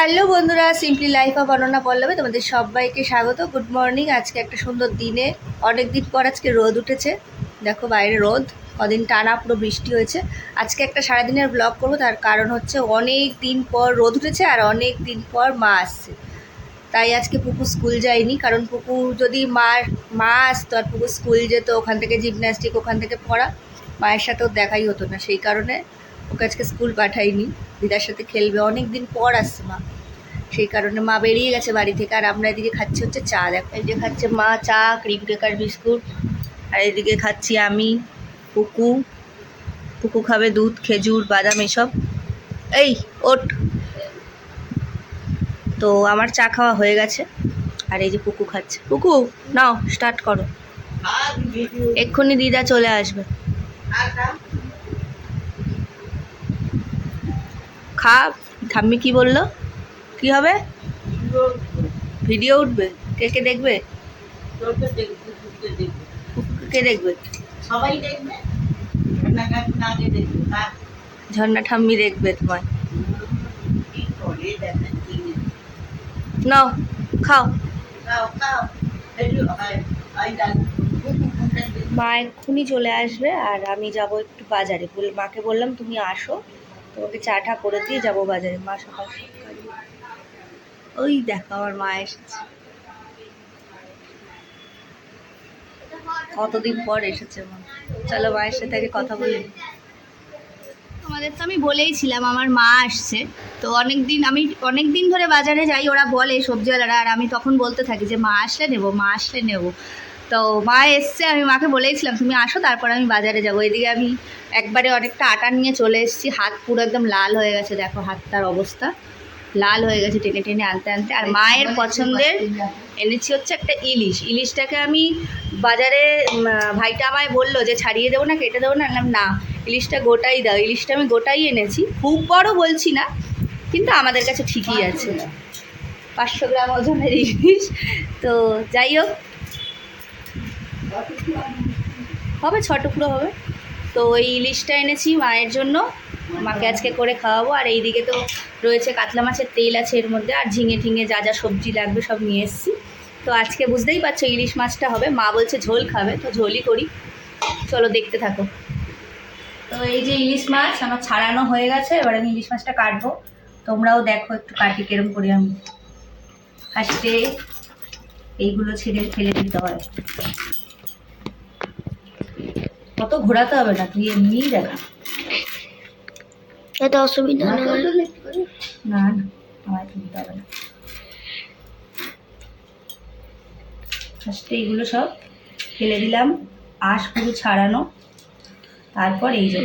Hello বন্ধুরা, simply life of Ananya পল্লবে তোমাদের সবাইকে স্বাগত। Good morning. আজকে একটা সুন্দর দিনে অনেক দিন পর আজকে রোদ উঠেছে। দেখো বাইরে রোদ, কদিন টানা পুরো বৃষ্টি হয়েছে। আজকে একটা সারাদিনের ব্লগ করবো, তার কারণ হচ্ছে অনেক দিন পর রোদ উঠেছে আর অনেক দিন পর মা আসছে। তাই আজকে পুকু স্কুল যায়নি, কারণ পুকু যদি মা আসতো আর পুকু স্কুল যেত, ওখান থেকে জিমন্যাস্টিক, ওখান থেকে পড়া, মায়ের সাথেও দেখাই হতো না। সেই কারণে ওকে আজকে স্কুল পাঠাইনি, দিদার সাথে খেলবে। অনেক দিন পর আসছে মা, সেই কারণে মা বেরিয়ে গেছে বাড়ি থেকে। আর আমরা এদিকে খাচ্ছি হচ্ছে চা। দেখো এই যে খাচ্ছে মা চা, ক্রিম কেকার বিস্কুট, আর এদিকে খাচ্ছি আমি, পুকু খাবে দুধ, খেজুর, বাদাম এসব। এই ওট। তো আমার চা খাওয়া হয়ে গেছে, আর এই যে পুকু খাচ্ছে। পুকু নাও, স্টার্ট করো। এক্ষুনি দিদা চলে আসবে। খা। ঠাম্মি কি বললো? কি হবে? ভিডিও উঠবে? কে কে দেখবে? কে দেখবে? সবাই দেখবে। ঝর্ণা ঠাম্মি দেখবে তোমায়। নাও খাও। মা এক্ষুনি চলে আসবে, আর আমি যাব একটু বাজারে। মাকে বললাম তুমি আসো, তোমাকে চাটা করে দিয়ে যাবো বাজারে। মা সকাল সকাল, ওই দেখো আমার মা এসেছে। কতদিন পর এসেছে মা। চলো মায়ের সাথে আগে কথা বলি। তোমাদের তো আমি বলেইছিলাম আমার মা আসছে। তো অনেক দিন ধরে বাজারে যাই, ওরা বলে সবজিওয়ালারা, আর আমি তখন বলতে থাকি যে মা আসলে নেবো, মা আসলে নেবো। তো মা এসছে, আমি মাকে বলেইছিলাম তুমি আসো, তারপর আমি বাজারে যাবো। এদিকে আমি একবারে অনেকটা আটা নিয়ে চলে এসেছি। হাত পুরো একদম লাল হয়ে গেছে, দেখো হাতটার অবস্থা লাল হয়ে গেছে টেনে টেনে আনতে আনতে। আর মায়ের পছন্দের এনেছি হচ্ছে একটা ইলিশটাকে আমি বাজারে, ভাইটা আমায় বললো যে ছাড়িয়ে দেবো না, কেটে দেবো না। না, ইলিশটা গোটাই দাও। ইলিশটা আমি গোটাই এনেছি, খুব বড় বলছি না, কিন্তু আমাদের কাছে ঠিকই আছে। 500 গ্রাম ওজনের ইলিশ। তো যাই হোক, হবে 6 টুকরো হবে। তো ওই ইলিশটা এনেছি মায়ের জন্য, মাকে আজকে করে খাওয়াবো। আর এইদিকে তো রয়েছে কাতলা মাছের তেল আছে এর মধ্যে, আর ঝিঙে টিঙে যা যা সবজি লাগবে সব নিয়ে এসেছি। তো আজকে বুঝতেই পারছো ইলিশ মাছটা হবে। মা বলছে ঝোল খাবে, তো ঝোলই করি। চলো দেখতে থাকো। তো এই যে ইলিশ মাছ আমার ছাড়ানো হয়ে গেছে, এবার আমি ইলিশ মাছটা কাটবো। তোমরাও দেখো একটু কাটি কিরম করে। আমি ফার্স্টে এইগুলো ছেড়ে ফেলে দিতে হয়, কত ঘোরাতে হবে না, তুই এমনিই দেখা। এত অসুবিধা না না, আমায় তুলতে হবে না। ফার্স্টে এইগুলো সব ফেলে দিলাম, আঁশ পুরো ছাড়ানো। তারপর এই যে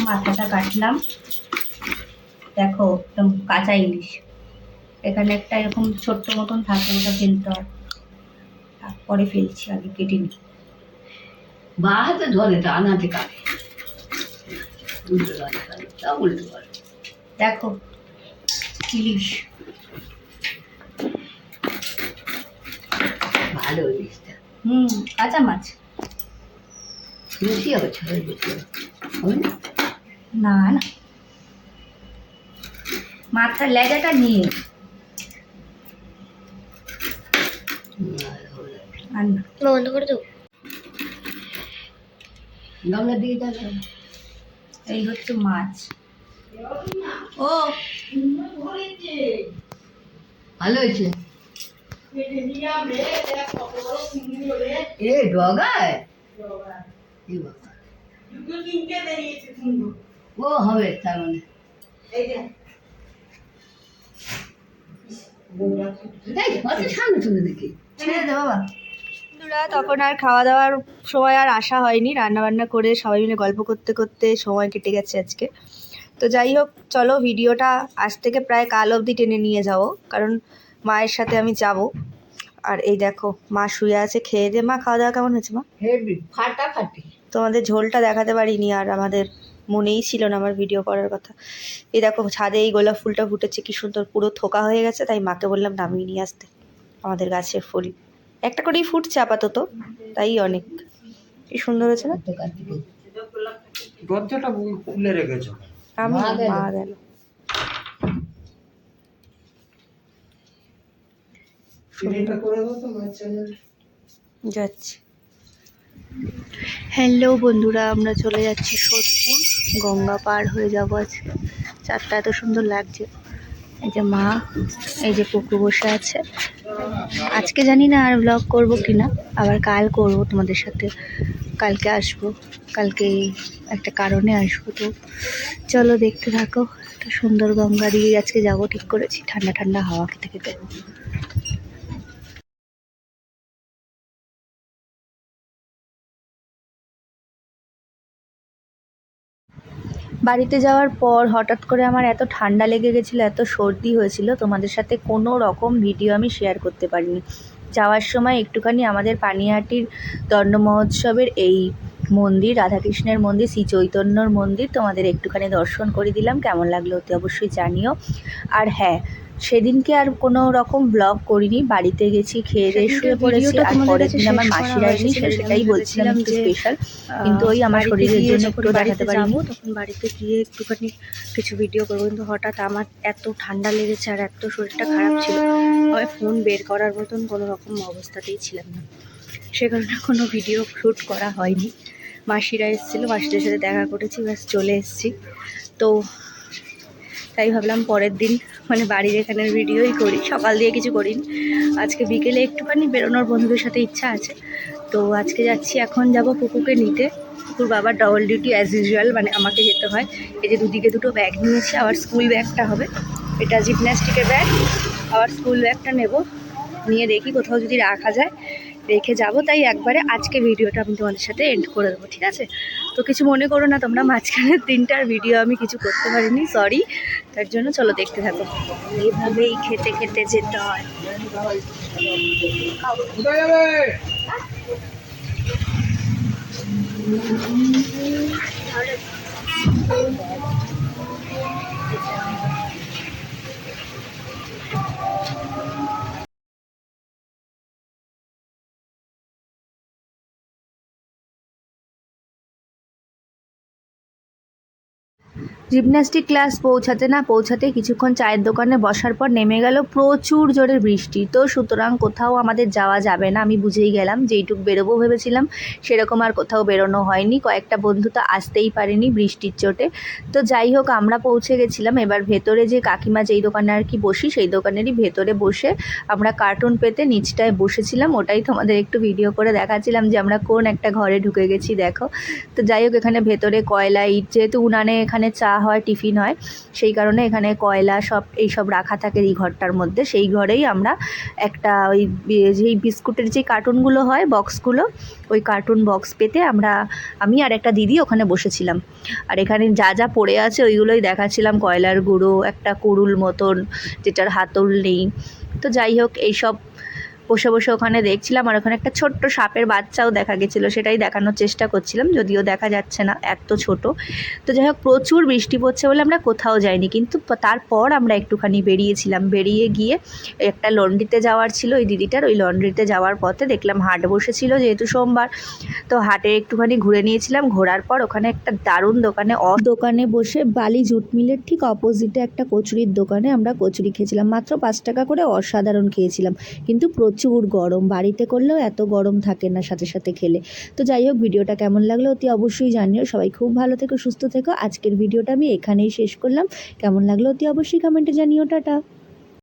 মাথাটা কাটলাম, দেখো একদম কাঁচা ইলিশ। এখানে একটা এরকম ছোট্ট মতন থাকে, ওটা ফেলতে হয়। তারপরে ফেলছি, আগে কেটে নিই। বা হাতে ধরে ডান হাতে কাটে, উল্টো করে। দেখো ইলিশ ভালো ইলিশটা। কাঁচা মাছ। বেশি হবে, ছড়াই বেশি হবে না না, মাথার লেজাটা নিয়ে আর না। বন্ধ করে দেবো। গামলার দিকে যাবে। এই হচ্ছে মাছ। ও ভালো হয়েছে। এ ডগায় ও হবে তার মানে। সামনে তুলে দেখি ছেড়ে দে বাবা। বন্ধুরা, তখন আর খাওয়া দাওয়ার সময় আর আসা হয়নি। রান্নাবান্না করে সবাই মিলে গল্প করতে করতে সময় কেটে গেছে আজকে। তো যাই হোক, চলো ভিডিওটা আজ থেকে প্রায় কাল অবধি টেনে নিয়ে যাবো, কারণ মায়ের সাথে আমি যাব। আর এই দেখো মা শুয়ে আছে, খেয়ে দে। মা খাওয়া দাওয়া কেমন হয়েছে মা? হেভি ফাটাফাটি। তোমাদের ঝোলটা দেখাতে পারিনি, আর আমাদের মনেই ছিল না আমার ভিডিও করার কথা। এই দেখো ছাদে এই গোলাপ ফুলটা ফুটেছে, কি সুন্দর, পুরো থোকা হয়ে গেছে। তাই মাকে বললাম নামিয়ে নিয়ে আসতে। আমাদের গাছের ফুল একটা করেই ফুটছে আপাতত, তাই অনেক। কি সুন্দর হয়েছে না? দরজাটা খুলে রেখেছো? আমি মা গেল। মা গেল। যাচ্ছি। হ্যালো বন্ধুরা, আমরা চলে যাচ্ছি সোদপুর। গঙ্গা পার হয়ে যাবো আজকে। চারটা এত সুন্দর লাগছে। এই যে মা, এই যে পুকু বসে আছে। আজকে জানি না আর ব্লগ করবো কিনা, আবার কাল করব তোমাদের সাথে। কালকে আসবো, কালকে একটা কারণে আসবো। তো চলো দেখতে থাকো। একটা সুন্দর গঙ্গা দিয়ে আজকে যাবো ঠিক করেছি, ঠান্ডা ঠান্ডা হাওয়া খেতে খেতে। বাড়িতে যাওয়ার পর হঠাৎ করে আমার এত ঠান্ডা লেগে গেছিলো, এত সর্দি হয়েছিল, তোমাদের সাথে কোনো রকম ভিডিও আমি শেয়ার করতে পারিনি। যাওয়ার সময় একটুখানি আমাদের পানিহাটির দণ্ড মহোৎসবের এই মন্দির, রাধাকৃষ্ণের মন্দির, শ্রী চৈতন্যর মন্দির তোমাদের একটুখানি দর্শন করে দিলাম। কেমন লাগলো অতি অবশ্যই জানিও। আর হ্যাঁ, সেদিনকে আর কোনো রকম ব্লগ করিনি, বাড়িতে গেছি, খেয়ে দিয়ে শুয়ে পড়েছি। আর পরের দিন আমার মাসিরা এসেছিল, সেটাই বলছিলাম একটু স্পেশাল, কিন্তু ওই আমার শরীরের জন্য একটু দেখাতে পারিনি। তখন বাড়িতে গিয়ে একটুখানি কিছু ভিডিও করবো, কিন্তু হঠাৎ আমার এত ঠান্ডা লেগেছে আর এত শরীরটা খারাপ ছিল, আমি ফোন বের করার মতন কোনো রকম অবস্থাতেই ছিলাম না। সে কারণে কোনো ভিডিও শ্যুট করা হয়নি। মাসিরা এসেছিলো, মাসিদের সাথে দেখা করেছি, ব্যাস চলে এসেছি। তো তাই ভাবলাম পরের দিন মানে বাড়ির এখানের ভিডিওই করি, সকাল দিয়ে কিছু করিনি। আজকে বিকেলে একটুখানি বেরোনোর বন্ধুদের সাথে ইচ্ছা আছে। তো আজকে যাচ্ছি, এখন যাব পুকুকে নিতে। পুকুর বাবার ডবল ডিউটি অ্যাজ ইউজুয়াল, মানে আমাকে যেতে হয়। এই যে দুদিকে দুটো ব্যাগ নিয়েছি, আবার স্কুল ব্যাগটা হবে, এটা জিমন্যাস্টিকের ব্যাগ, আবার স্কুল ব্যাগটা নেব। নিয়ে দেখি কোথাও যদি রাখা যায় রেখে যাব। তাই একবারে আজকে ভিডিওটা আমি তোমাদের সাথে এন্ড করে দেবো, ঠিক আছে? তো কিছু মনে করো না তোমরা, মাঝখানের দিনটার ভিডিও আমি কিছু করতে পারিনি, সরি। তার জন্য চলো দেখতে থাকো। এইভাবেই খেতে খেতে যেতে হয়। জিমন্যাস্টিক ক্লাস পৌঁছাতে না পৌঁছাতে কিছুক্ষণ চায়ের দোকানে বসার পর নেমে গেল প্রচুর জোরে বৃষ্টি। তো সুতরাং কোথাও আমাদের যাওয়া যাবে না, আমি বুঝেই গেলাম। যেইটুক বেরোবো ভেবেছিলাম সেরকম আর কোথাও বেরোনো হয়নি। কয়েকটা বন্ধু তো আসতেই পারেনি বৃষ্টির চোটে। তো যাই হোক, আমরা পৌঁছে গেছিলাম। এবার ভেতরে যে কাকিমা যেই দোকানে আর কি বসি, সেই দোকানেরই ভেতরে বসে আমরা কার্টুন পেতে নিচটায় বসেছিলাম। ওটাই তোমাদের একটু ভিডিও করে দেখাচ্ছিলাম যে আমরা কোন একটা ঘরে ঢুকে গেছি, দেখো। তো যাই হোক, এখানে ভেতরে কয়লা, ইট, যেহেতু উনানে এখানে চা হয়, টিফিন হয়, সেই কারণে এখানে কয়লা সব এইসব রাখা থাকে এই ঘরটার মধ্যে। সেই ঘরেই আমরা একটা ওই যেই বিস্কুটের যে কার্টুনগুলো হয়, বক্সগুলো, ওই কার্টুন বক্স পেতে আমি আর একটা দিদি ওখানে বসেছিলাম। আর এখানে যা যা পড়ে আছে ওইগুলোই দেখাচ্ছিলাম। কয়লার গুঁড়ো, একটা কুড়ুল মতন যেটার হাতল নেই। তো যাই হোক, এইসব বসে বসে ওখানে দেখছিলাম। আর ওখানে একটা ছোট্ট সাপের বাচ্চাও দেখা গেছিলো, সেটাই দেখানোর চেষ্টা করছিলাম, যদিও দেখা যাচ্ছে না, এত ছোট। তো যাই হোক, প্রচুর বৃষ্টি পড়ছে বলে আমরা কোথাও যাইনি, কিন্তু তারপর আমরা একটুখানি বেরিয়েছিলাম। বেরিয়ে গিয়ে একটা লন্ড্রিতে যাওয়ার ছিল ওই দিদিটার, ওই লন্ড্রিতে যাওয়ার পথে দেখলাম হাট বসেছিল, যেহেতু সোমবার। তো হাটে একটুখানি ঘুরে নিয়েছিলাম। ঘোরার পর ওখানে একটা দারুণ দোকানে বসে, বালি জুট মিলের ঠিক অপোজিটে একটা কচুরির দোকানে আমরা কচুরি খেয়েছিলাম। মাত্র 5 টাকা করে, অসাধারণ খেয়েছিলাম। কিন্তু প্রচুর গরম, বাড়িতে করলেও এত গরম থাকে না সাথে সাথে খেলে। তো যাই হোক, ভিডিওটা কেমন লাগলো অতি অবশ্যই জানিও। সবাই খুব ভালো থেকো, সুস্থ থেকো। আজকের ভিডিওটা আমি এখানেই শেষ করলাম। কেমন লাগলো অতি অবশ্যই কমেন্টে জানিও। টাটা।